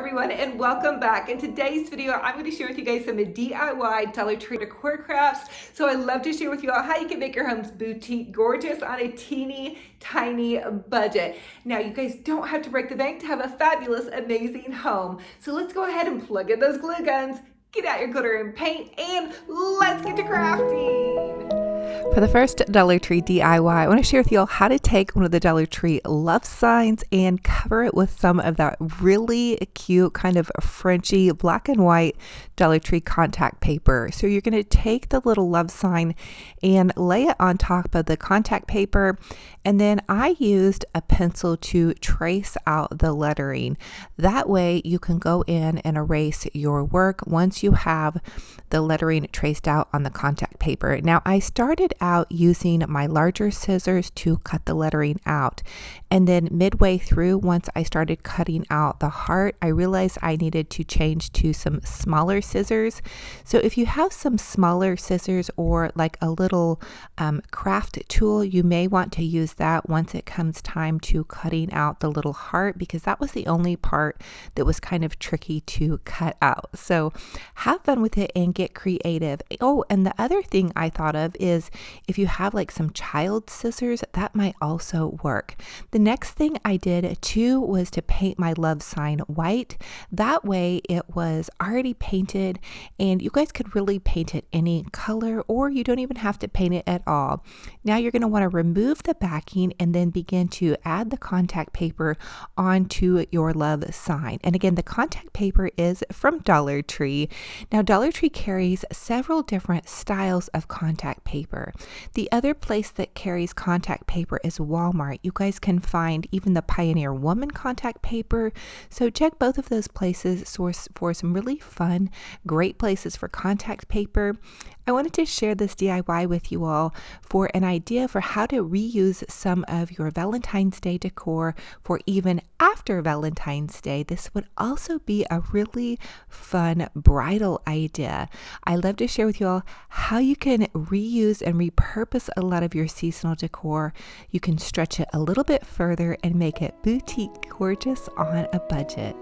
everyone, and welcome back. In today's video, I'm going to share with you guys some DIY Dollar Tree decor crafts. So I love to share with you all how you can make your homes boutique gorgeous on a teeny tiny budget. Now, you guys don't have to break the bank to have a fabulous, amazing home. So let's go ahead and plug in those glue guns, get out your glitter and paint, and let's get to crafting. For the first Dollar Tree DIY, I want to share with you all how to take one of the Dollar Tree love signs and cover it with some of that really cute kind of Frenchy black and white Dollar Tree contact paper. So you're going to take the little love sign and lay it on top of the contact paper, and then I used a pencil to trace out the lettering. That way you can go in and erase your work once you have the lettering traced out on the contact paper. Now, I started out using my larger scissors to cut the lettering out, and then midway through, once I started cutting out the heart, I realized I needed to change to some smaller scissors. So if you have some smaller scissors or like a little craft tool, you may want to use that once it comes time to cutting out the little heart, because that was the only part that was kind of tricky to cut out. So have fun with it and get creative. Oh, and the other thing I thought of is if you have like some child scissors, that might also work. The next thing I did too was to paint my love sign white. That way it was already painted, and you guys could really paint it any color, or you don't even have to paint it at all. Now you're going to want to remove the backing and then begin to add the contact paper onto your love sign. And again, the contact paper is from Dollar Tree. Now, Dollar Tree carries several different styles of contact paper. The other place that carries contact paper is Walmart. You guys can find even the Pioneer Woman contact paper. So check both of those places for some really fun, great places for contact paper. I wanted to share this DIY with you all for an idea for how to reuse some of your Valentine's Day decor for even after Valentine's Day. This would also be a really fun bridal idea. I love to share with you all how you can reuse and repurpose a lot of your seasonal decor. You can stretch it a little bit further and make it boutique gorgeous on a budget.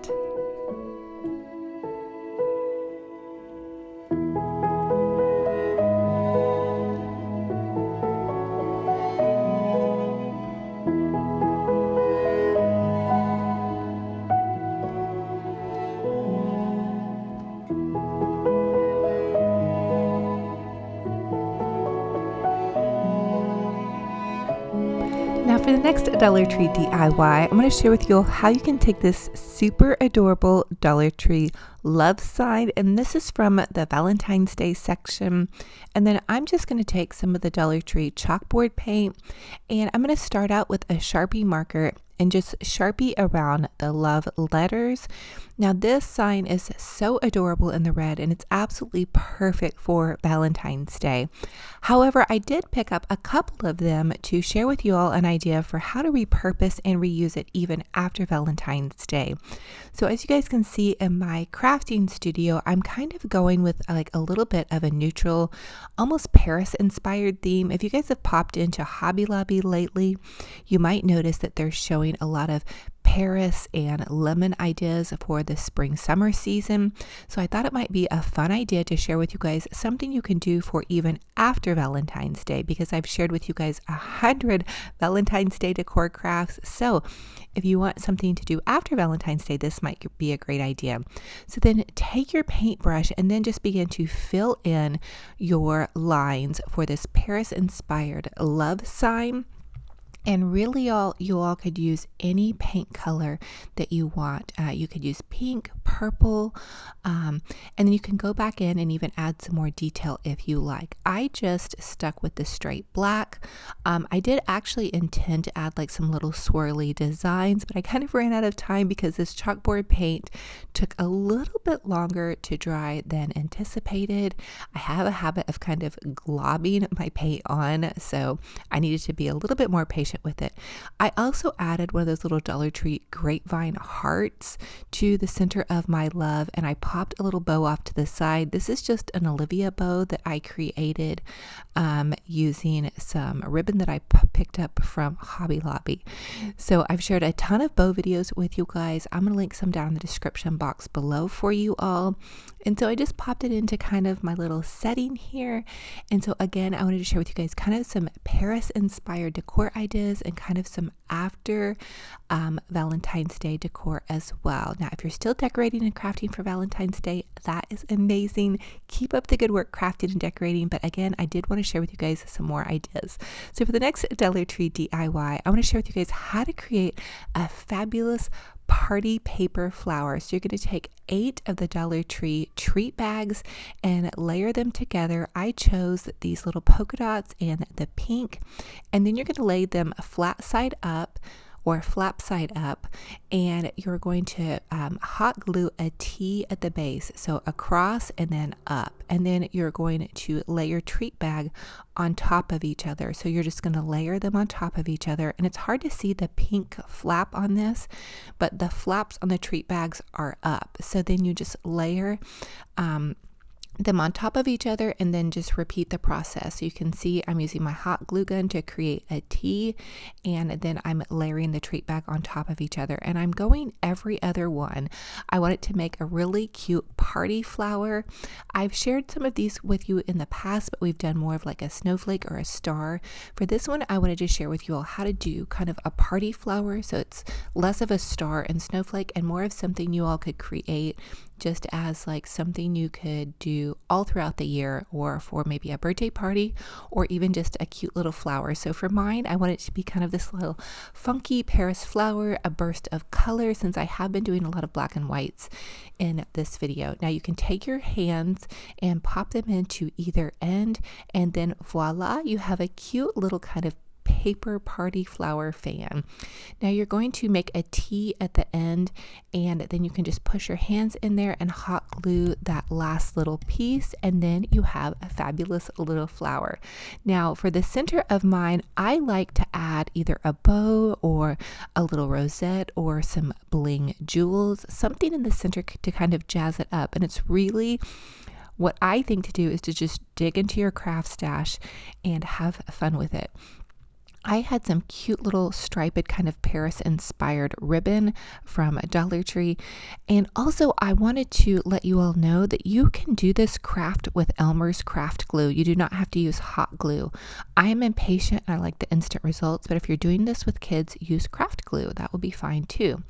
Now for the next Dollar Tree DIY, I'm going to share with you all how you can take this super adorable Dollar Tree love sign, and this is from the Valentine's Day section. And then I'm just going to take some of the Dollar Tree chalkboard paint, and I'm going to start out with a Sharpie marker and just Sharpie around the love letters. Now this sign is so adorable in the red, and it's absolutely perfect for Valentine's Day. However, I did pick up a couple of them to share with you all an idea for how to repurpose and reuse it even after Valentine's Day. So as you guys can see in my crafting studio, I'm kind of going with like a little bit of a neutral, almost Paris inspired theme. If you guys have popped into Hobby Lobby lately, you might notice that they're showing a lot of Paris and lemon ideas for the spring summer season. So I thought it might be a fun idea to share with you guys something you can do for even after Valentine's Day, because I've shared with you guys 100 Valentine's Day decor crafts. So if you want something to do after Valentine's Day, this might be a great idea. So then take your paintbrush and then just begin to fill in your lines for this Paris inspired love sign. And really, you all could use any paint color that you want. You could use pink, purple, and then you can go back in and even add some more detail if you like. I just stuck with the straight black. I did actually intend to add like some little swirly designs, but I kind of ran out of time because this chalkboard paint took a little bit longer to dry than anticipated. I have a habit of kind of globbing my paint on, so I needed to be a little bit more patient patient with it. I also added one of those little Dollar Tree grapevine hearts to the center of my love, and I popped a little bow off to the side. This is just an Olivia bow that I created using some ribbon that I picked up from Hobby Lobby. So I've shared a ton of bow videos with you guys. I'm going to link some down in the description box below for you all. And so I just popped it into kind of my little setting here. And so again, I wanted to share with you guys kind of some Paris inspired decor ideas and kind of some after Valentine's Day decor as well. Now, if you're still decorating and crafting for Valentine's Day, that is amazing. Keep up the good work crafting and decorating. But again, I did want to share with you guys some more ideas. So for the next Dollar Tree DIY, I want to share with you guys how to create a fabulous party paper flower. So you're going to take 8 of the Dollar Tree treat bags and layer them together. I chose these little polka dots and the pink, and then you're going to lay them flat side up or flap side up, and you're going to hot glue a T at the base, so across and then up, and then you're going to lay your treat bag on top of each other. So you're just going to layer them on top of each other, and it's hard to see the pink flap on this, but the flaps on the treat bags are up. So then you just layer them on top of each other and then just repeat the process. So you can see I'm using my hot glue gun to create a T, and then I'm layering the treat bag on top of each other, and I'm going every other one. I want it to make a really cute party flower. I've shared some of these with you in the past, but we've done more of like a snowflake or a star. For this one, I wanted to share with you all how to do kind of a party flower, so it's less of a star and snowflake and more of something you all could create just as like something you could do all throughout the year, or for maybe a birthday party, or even just a cute little flower. So for mine, I want it to be kind of this little funky Paris flower, a burst of color, since I have been doing a lot of black and whites in this video. Now you can take your hands and pop them into either end, and then voila, you have a cute little kind of paper party flower fan. Now you're going to make a T at the end, and then you can just push your hands in there and hot glue that last little piece, and then you have a fabulous little flower. Now for the center of mine, I like to add either a bow or a little rosette or some bling jewels, something in the center to kind of jazz it up. And it's really what I think to do is to just dig into your craft stash and have fun with it. I had some cute little striped kind of Paris inspired ribbon from Dollar Tree. And also I wanted to let you all know that you can do this craft with Elmer's craft glue. You do not have to use hot glue. I am impatient and I like the instant results, but if you're doing this with kids, use craft glue. That will be fine too.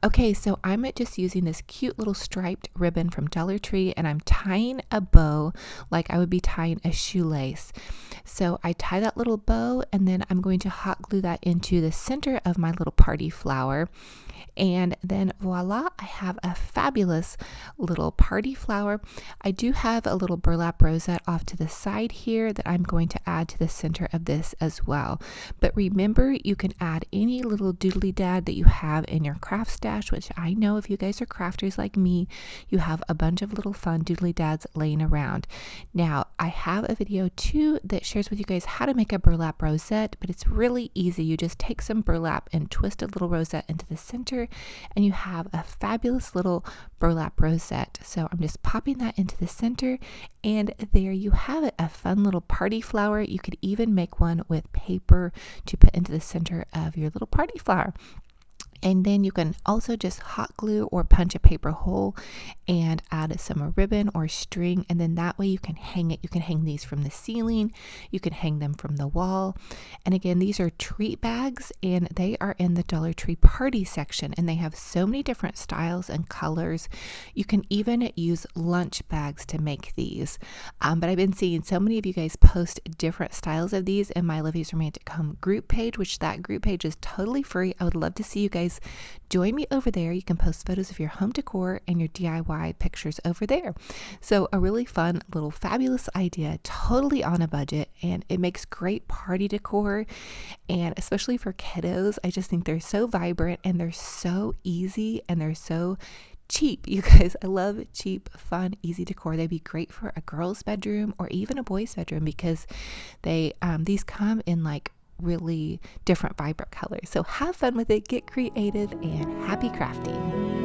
Okay, so I'm just using this cute little striped ribbon from Dollar Tree, and I'm tying a bow like I would be tying a shoelace. So I tie that little bow, and then I'm going to hot glue that into the center of my little party flower. And then voila, I have a fabulous little party flower. I do have a little burlap rosette off to the side here that I'm going to add to the center of this as well. But remember, you can add any little doodly dad that you have in your craft stash, which I know if you guys are crafters like me, you have a bunch of little fun doodly dads laying around. Now, I have a video too that shares with you guys how to make a burlap rosette, but it's really easy. You just take some burlap and twist a little rosette into the center, and you have a fabulous little burlap rosette. So I'm just popping that into the center, and there you have it, a fun little party flower. You could even make one with paper to put into the center of your little party flower. And then you can also just hot glue or punch a paper hole and add some ribbon or string, and then that way you can hang it. You can hang these from the ceiling, you can hang them from the wall. And again, these are treat bags, and they are in the Dollar Tree party section, and they have so many different styles and colors. You can even use lunch bags to make these. But I've been seeing so many of you guys post different styles of these in my Olivia's Romantic Home group page, which that group page is totally free. I would love to see you guys join me over there. You can post photos of your home decor and your DIY pictures over there. So a really fun little fabulous idea, totally on a budget, and it makes great party decor. And especially for kiddos, I just think they're so vibrant and they're so easy and they're so cheap. You guys, I love cheap, fun, easy decor. They'd be great for a girl's bedroom or even a boy's bedroom, because they these come in like really different vibrant colors. So have fun with it, get creative, and happy crafting.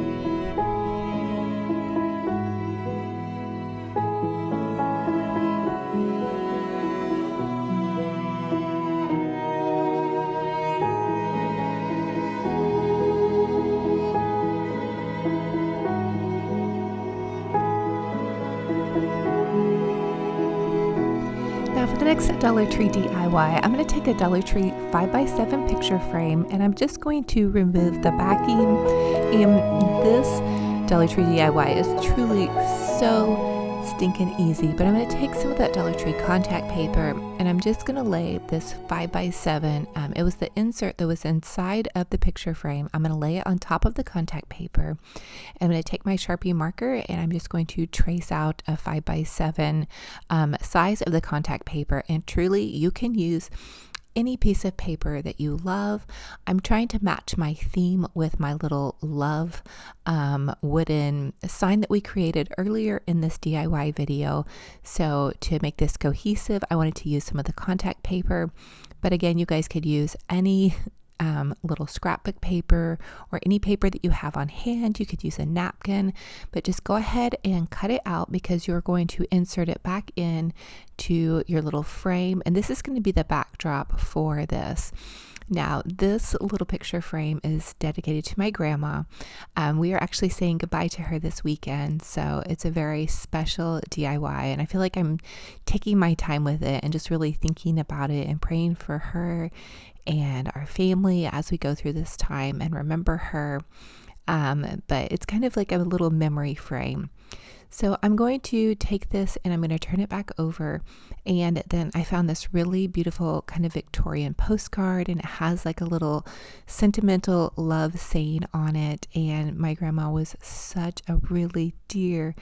Now for the next Dollar Tree DIY, I'm going to take a Dollar Tree 5x7 picture frame and I'm just going to remove the backing. And this Dollar Tree DIY is truly so stinking easy, but I'm going to take some of that Dollar Tree contact paper and I'm just going to lay this 5x7. It was the insert that was inside of the picture frame. I'm going to lay it on top of the contact paper. I'm going to take my Sharpie marker and I'm just going to trace out a 5x7 size of the contact paper. And truly, you can use any piece of paper that you love. I'm trying to match my theme with my little love wooden sign that we created earlier in this DIY video. So to make this cohesive, I wanted to use some of the contact paper. But again, you guys could use any little scrapbook paper or any paper that you have on hand. You could use a napkin, but just go ahead and cut it out because you're going to insert it back in to your little frame. And this is going to be the backdrop for this. Now, this little picture frame is dedicated to my grandma. We are actually saying goodbye to her this weekend, so it's a very special DIY, and I feel like I'm taking my time with it and just really thinking about it and praying for her and our family as we go through this time and remember her. But it's kind of like a little memory frame. So I'm going to take this and I'm going to turn it back over. And then I found this really beautiful kind of Victorian postcard, and it has like a little sentimental love saying on it. And my grandma was such a really dear,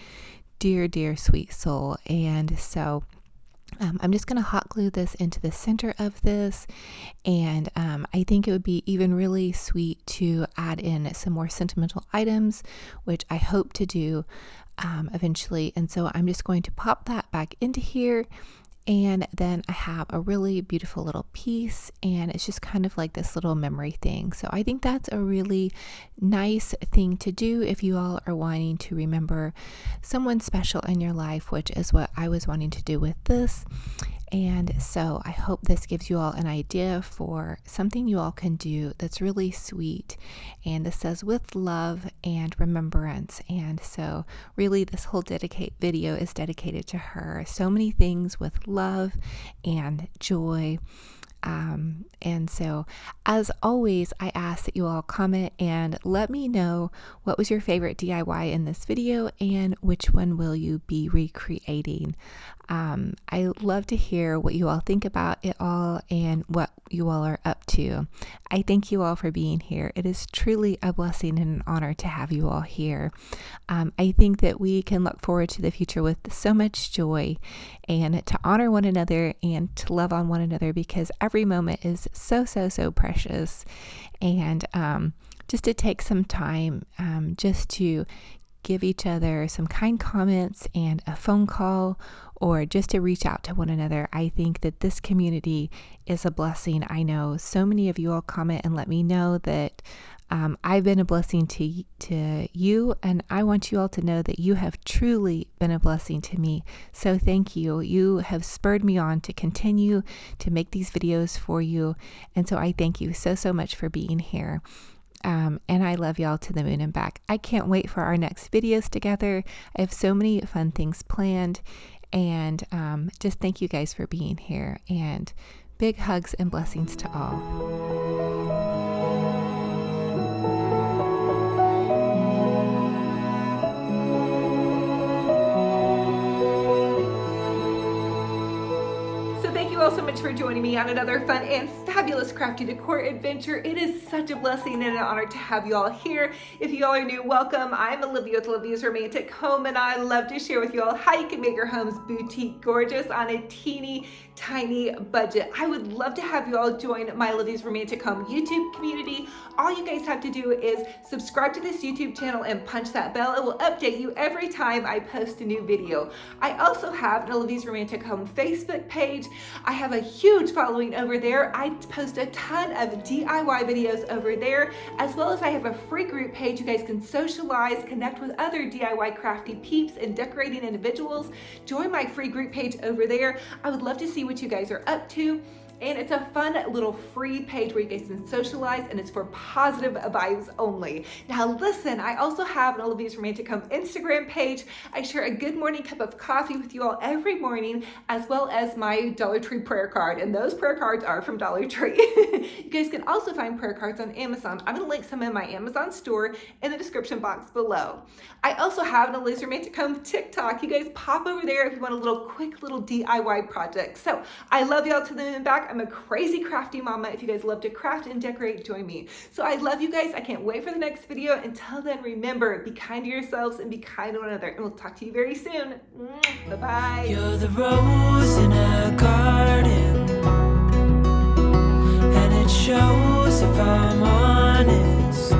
dear, dear sweet soul. And so I'm just going to hot glue this into the center of this, and I think it would be even really sweet to add in some more sentimental items, which I hope to do eventually. And so I'm just going to pop that back into here, and then I have a really beautiful little piece, and it's just kind of like this little memory thing. So I think that's a really nice thing to do if you all are wanting to remember someone special in your life, which is what I was wanting to do with this. And so I hope this gives you all an idea for something you all can do that's really sweet. And this says with love and remembrance. And so really this whole video is dedicated to her. So many things with love and joy. And so as always, I ask that you all comment and let me know what was your favorite DIY in this video and which one will you be recreating. I love to hear what you all think about it all and what you all are up to. I thank you all for being here. It is truly a blessing and an honor to have you all here. I think that we can look forward to the future with so much joy and to honor one another and to love on one another, because every moment is so, so, so precious. And just to take some time just to give each other some kind comments and a phone call, or just to reach out to one another. I think that this community is a blessing. I know so many of you all comment and let me know that I've been a blessing to you, and I want you all to know that you have truly been a blessing to me. So thank you. You have spurred me on to continue to make these videos for you. And so I thank you so, so much for being here. And I love y'all to the moon and back. I can't wait for our next videos together. I have so many fun things planned, and just thank you guys for being here, and big hugs and blessings to all. all so much for joining me on another fun and fabulous crafty decor adventure. It is such a blessing and an honor to have you all here. If you all are new, welcome. I'm Olivia with Olivia's Romantic Home, and I love to share with you all how you can make your homes boutique gorgeous on a teeny tiny budget. I would love to have you all join my Olivia's Romantic Home YouTube community. All you guys have to do is subscribe to this YouTube channel and punch that bell. It will update you every time I post a new video. I also have an Olivia's Romantic Home Facebook page. I have a huge following over there. I post a ton of DIY videos over there, as well as I have a free group page. You guys can socialize, connect with other DIY crafty peeps and decorating individuals. Join my free group page over there. I would love to see what you guys are up to. And it's a fun little free page where you guys can socialize, and it's for positive vibes only. Now listen, I also have an Olivia's Romantic Home Instagram page. I share a good morning cup of coffee with you all every morning, as well as my Dollar Tree prayer card. And those prayer cards are from Dollar Tree. You guys can also find prayer cards on Amazon. I'm gonna link some in my Amazon store in the description box below. I also have an Olivia's Romantic Home TikTok. You guys pop over there if you want a quick little DIY project. So I love y'all to the moon and back. I'm a crazy crafty mama. If you guys love to craft and decorate, join me. So I love you guys. I can't wait for the next video. Until then, remember, be kind to yourselves and be kind to one another. And we'll talk to you very soon. Bye-bye. You're the rose in a garden, and it shows if I'm honest.